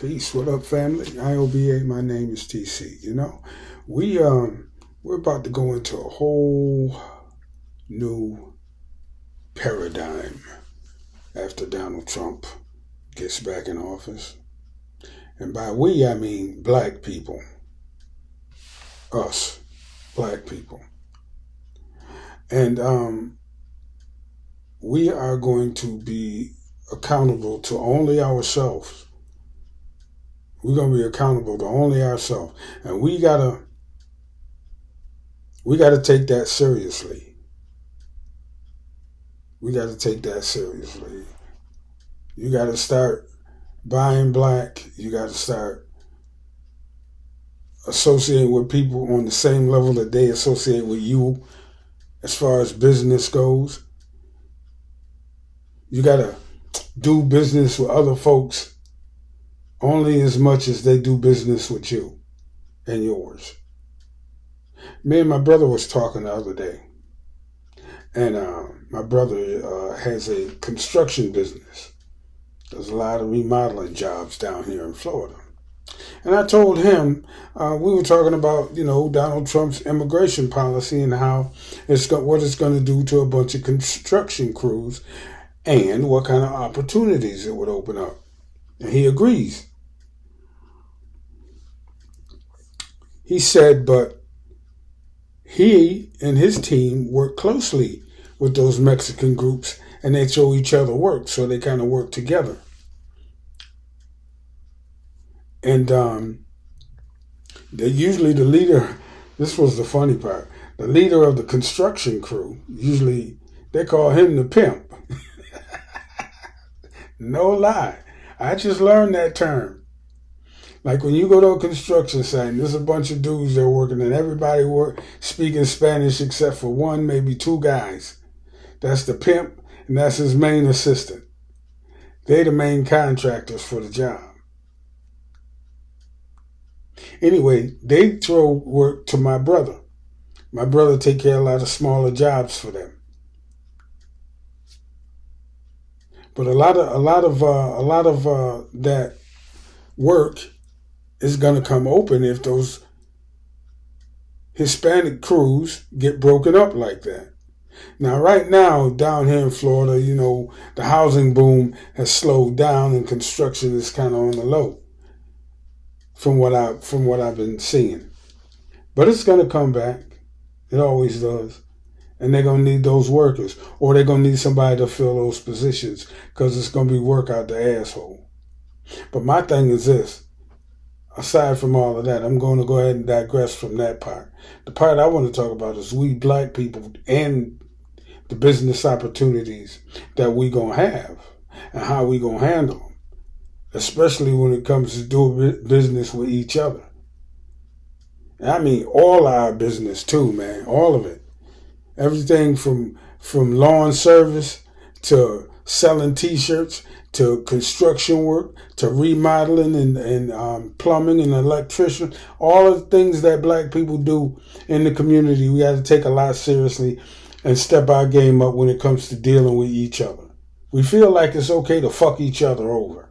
Peace. What up, family? IOBA. My name is TC. We're about to go into a whole new paradigm after Donald Trump gets back in office. And by we, I mean black people. Us, black people. And we are going to be accountable to only ourselves. We're going to be accountable to only ourselves. And we gotta take that seriously. We got to take that seriously. You got to start buying black. You got to start associating with people on the same level that they associate with you as far as business goes. You got to do business with other folks only as much as they do business with you and yours. Me and my brother was talking the other day, and my brother has a construction business. There's a lot of remodeling jobs down here in Florida. And I told him, we were talking about, Donald Trump's immigration policy and how what it's going to do to a bunch of construction crews and what kind of opportunities it would open up. And he agrees. He said, but he and his team work closely with those Mexican groups, and they show each other work, so they kind of work together. And they usually the leader, this was the funny part, the leader of the construction crew, usually they call him the pimp. No lie. I just learned that term. Like when you go to a construction site, and there's a bunch of dudes there working, and everybody speaking Spanish except for one, maybe two guys. That's the pimp, and that's his main assistant. They're the main contractors for the job. Anyway, they throw work to my brother. My brother take care of a lot of smaller jobs for them. But a lot of that work is going to come open if those Hispanic crews get broken up like that. Now, right now, down here in Florida, the housing boom has slowed down and construction is kind of on the low from what I've been seeing. But it's going to come back. It always does. And they're going to need those workers, or they're going to need somebody to fill those positions because it's going to be work out the asshole. But my thing is this. Aside from all of that, I'm going to go ahead and digress from that part. The part I want to talk about is we black people and the business opportunities that we going to have and how we going to handle them, especially when it comes to doing business with each other. And I mean all our business too, man, all of it. Everything from lawn service to selling T-shirts to construction work to remodeling and plumbing and electrician. All of the things that black people do in the community, we got to take a lot seriously and step our game up when it comes to dealing with each other. We feel like it's okay to fuck each other over.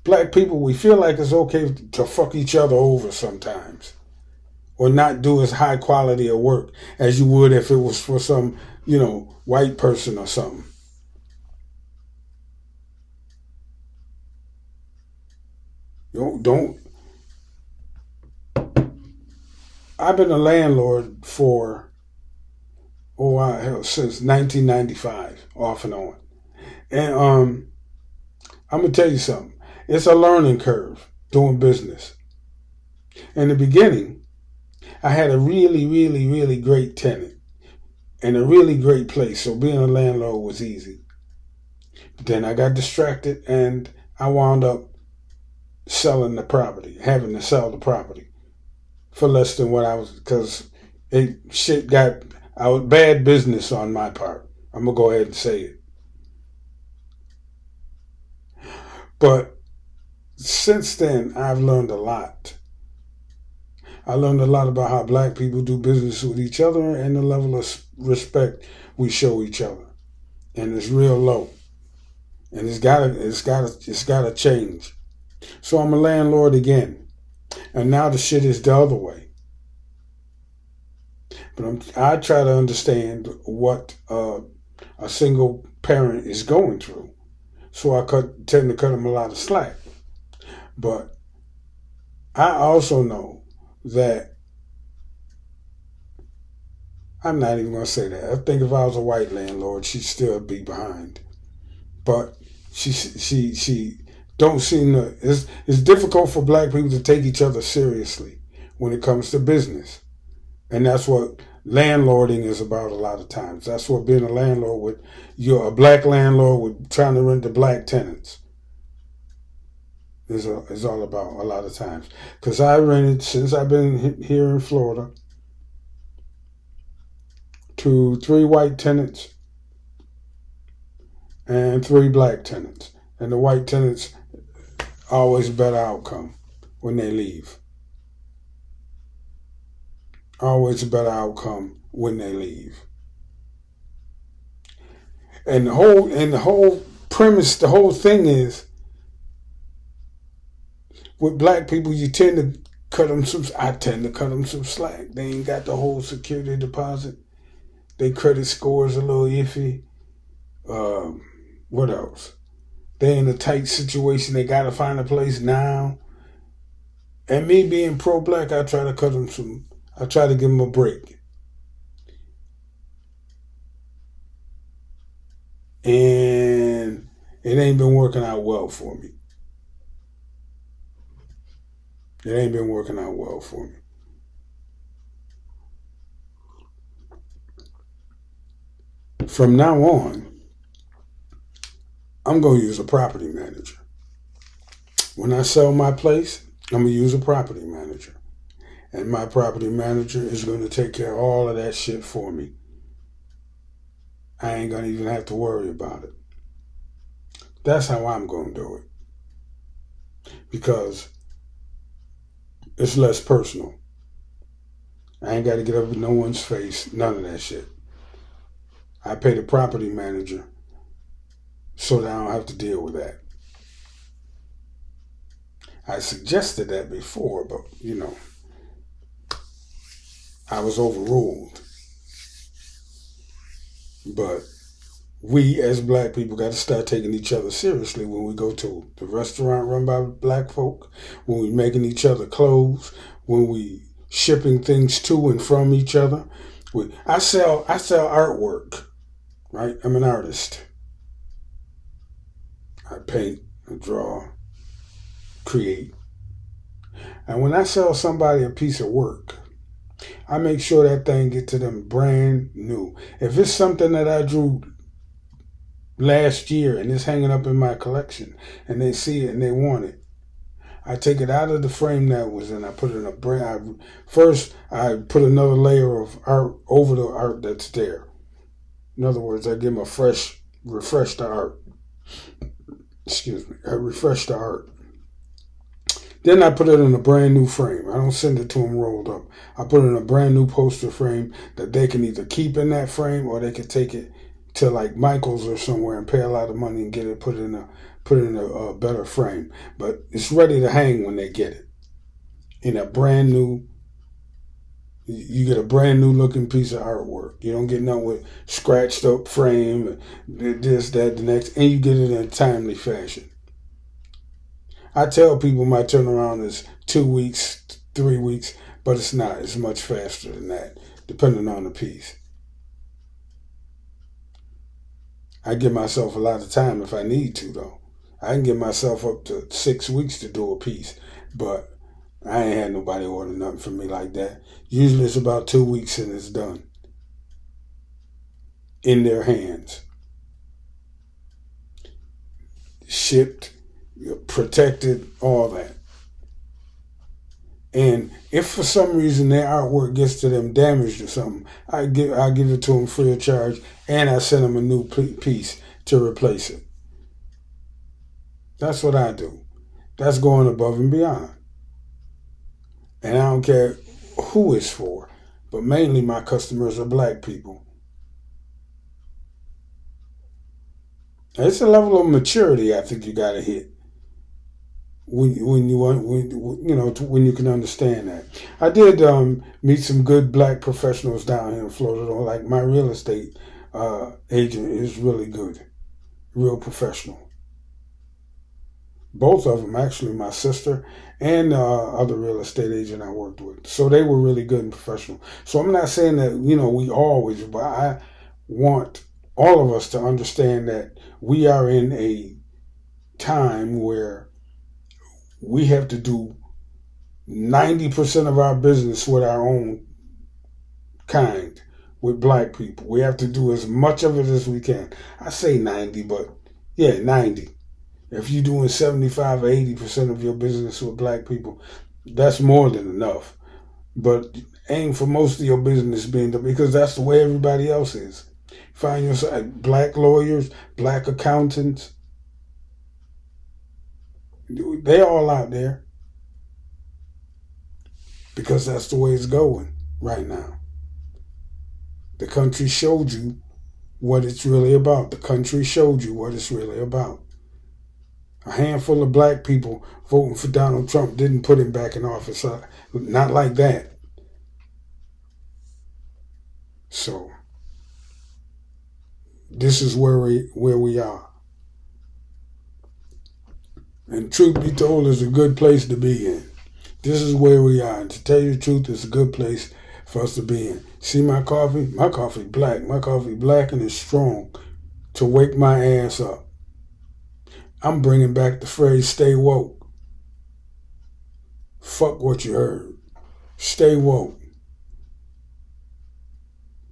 Black people, we feel like it's okay to fuck each other over sometimes. Or not do as high quality of work as you would if it was for some, white person or something. Don't. I've been a landlord for, since 1995, off and on. And I'm going to tell you something. It's a learning curve doing business. In the beginning, I had a really, really, really great tenant and a really great place, so being a landlord was easy. But then I got distracted and I wound up selling the property, having to sell the property for less than what I was, because shit got bad business on my part. I'm going to go ahead and say it. But since then, I've learned a lot. I learned a lot about how black people do business with each other and the level of respect we show each other. and it's real low, and it's gotta change. So I'm a landlord again, and now the shit is the other way. But I try to understand what a single parent is going through, so I tend to cut them a lot of slack. But I also know that I'm not even going to say that. I think if I was a white landlord, she'd still be behind. But she don't seem to. It's difficult for black people to take each other seriously when it comes to business, and that's what landlording is about a lot of times. That's what being a landlord with. You're a black landlord with trying to rent to black tenants is all about a lot of times. Because I rented since I've been here in Florida to 3 white tenants and 3 black tenants. And the white tenants always a better outcome when they leave. Always a better outcome when they leave. And the whole premise, the whole thing is with black people, you tend to I tend to cut them some slack. They ain't got the whole security deposit. Their credit score is a little iffy. What else? They in a tight situation. They got to find a place now. And me being pro-black, I try to I try to give them a break. And it ain't been working out well for me. It ain't been working out well for me. From now on, I'm going to use a property manager. When I sell my place, I'm going to use a property manager. And my property manager is going to take care of all of that shit for me. I ain't going to even have to worry about it. That's how I'm going to do it. Because it's less personal. I ain't got to get up in no one's face. None of that shit. I pay the property manager so that I don't have to deal with that. I suggested that before, but, I was overruled. But we as black people got to start taking each other seriously when we go to the restaurant run by black folk, when we making each other clothes, when we shipping things to and from each other. I sell artwork, right? I'm an artist. I paint, I draw, create. And when I sell somebody a piece of work, I make sure that thing get to them brand new. If it's something that I drew last year and it's hanging up in my collection and they see it and they want it, I take it out of the frame that was in. I put it in a brand. First, I put another layer of art over the art that's there. In other words, I give them refresh the art. Excuse me. I refresh the art. Then I put it in a brand new frame. I don't send it to them rolled up. I put it in a brand new poster frame that they can either keep in that frame or they can take it to like Michael's or somewhere and pay a lot of money and get it put in a better frame. But it's ready to hang when they get it. In a brand new, you get a brand new looking piece of artwork. You don't get nothing with scratched up frame, this, that, the next, and you get it in a timely fashion. I tell people my turnaround is 2 weeks, 3 weeks, but it's not. It's much faster than that, depending on the piece. I give myself a lot of time if I need to, though. I can give myself up to 6 weeks to do a piece, but I ain't had nobody order nothing from me like that. Usually it's about 2 weeks and it's done. In their hands. Shipped, protected, all that. And if for some reason their artwork gets to them damaged or something, I give it to them free of charge, and I send them a new piece to replace it. That's what I do. That's going above and beyond. And I don't care who it's for, but mainly my customers are black people. It's a level of maturity I think you got to hit when you want when you can understand that. I did meet some good black professionals down here in Florida. Like my real estate agent is really good, real professional. Both of them, actually, my sister and other real estate agent I worked with. So they were really good and professional. So I'm not saying that, we always, but I want all of us to understand that we are in a time where we have to do 90% of our business with our own kind, with black people. We have to do as much of it as we can. I say 90, but yeah, 90. If you're doing 75 or 80% of your business with black people, that's more than enough. But aim for most of your business being done, because that's the way everybody else is. Find yourself black lawyers, black accountants. They're all out there because that's the way it's going right now. The country showed you what it's really about. The country showed you what it's really about. A handful of black people voting for Donald Trump didn't put him back in office. Not like that. So, this is where we are. And truth be told, it's a good place to be in. This is where we are. And to tell you the truth, it's a good place for us to be in. See my coffee? My coffee black. My coffee black and it's strong to wake my ass up. I'm bringing back the phrase, stay woke. Fuck what you heard. Stay woke.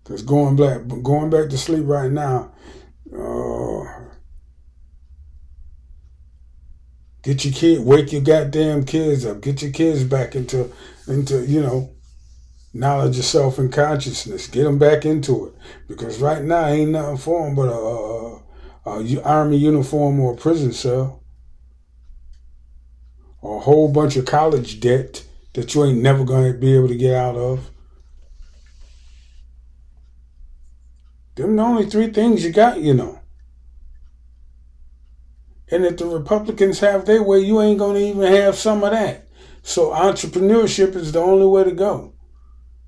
Because going back to sleep right now, get your wake your goddamn kids up. Get your kids back into knowledge of self and consciousness. Get them back into it. Because right now ain't nothing for them but a army uniform or a prison cell. Or a whole bunch of college debt that you ain't never going to be able to get out of. Them the only three things you got, And if the Republicans have their way, you ain't going to even have some of that. So entrepreneurship is the only way to go.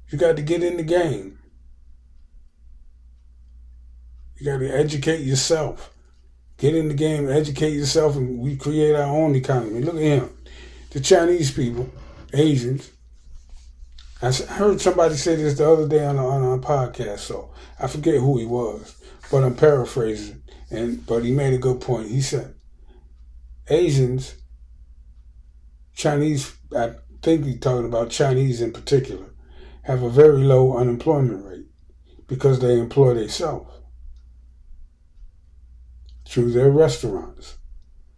You got to get in the game. You got to educate yourself. Get in the game, educate yourself, and we create our own economy. Look at him. The Chinese people, Asians. I heard somebody say this the other day on a podcast, so I forget who he was, but I'm paraphrasing. But he made a good point. He said, Asians, Chinese, I think he's talking about Chinese in particular, have a very low unemployment rate because they employ themselves through their restaurants.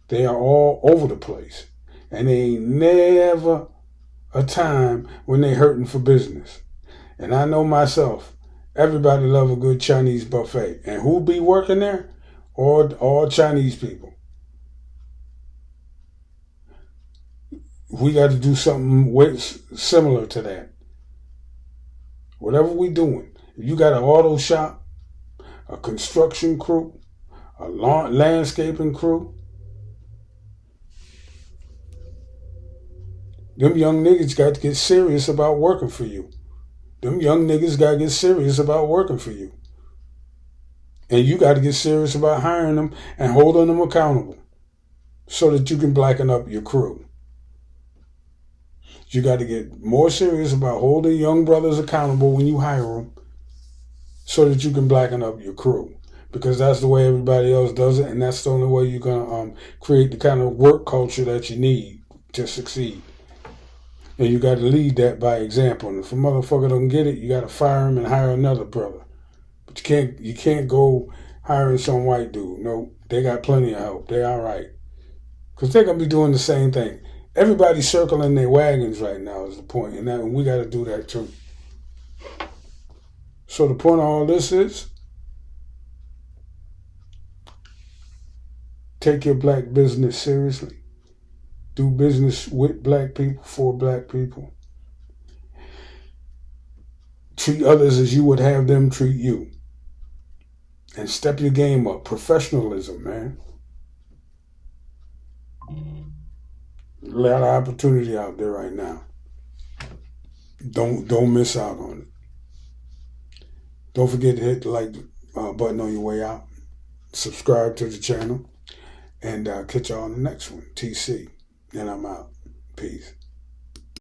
They are all over the place. And they ain't never a time when they hurting for business. And I know myself, everybody love a good Chinese buffet. And who be working there? All Chinese people. We got to do something similar to that. Whatever we doing. If you got an auto shop, a construction crew, a landscaping crew, them young niggas got to get serious about working for you. Them young niggas got to get serious about working for you. And you got to get serious about hiring them and holding them accountable so that you can blacken up your crew. You got to get more serious about holding young brothers accountable when you hire them so that you can blacken up your crew. Because that's the way everybody else does it, and that's the only way you're going to create the kind of work culture that you need to succeed. And you got to lead that by example. And if a motherfucker don't get it, you got to fire him and hire another brother. But you can't go hiring some white dude. No, they got plenty of help. They all right. Because they're going to be doing the same thing. Everybody's circling their wagons right now is the point. And we got to do that too. So the point of all this is, take your black business seriously. Do business with black people, for black people. Treat others as you would have them treat you. and step your game up. Professionalism, man. A lot of opportunity out there right now. Don't miss out on it. Don't forget to hit the like button on your way out. Subscribe to the channel, and catch y'all on the next one. TC, and I'm out. Peace.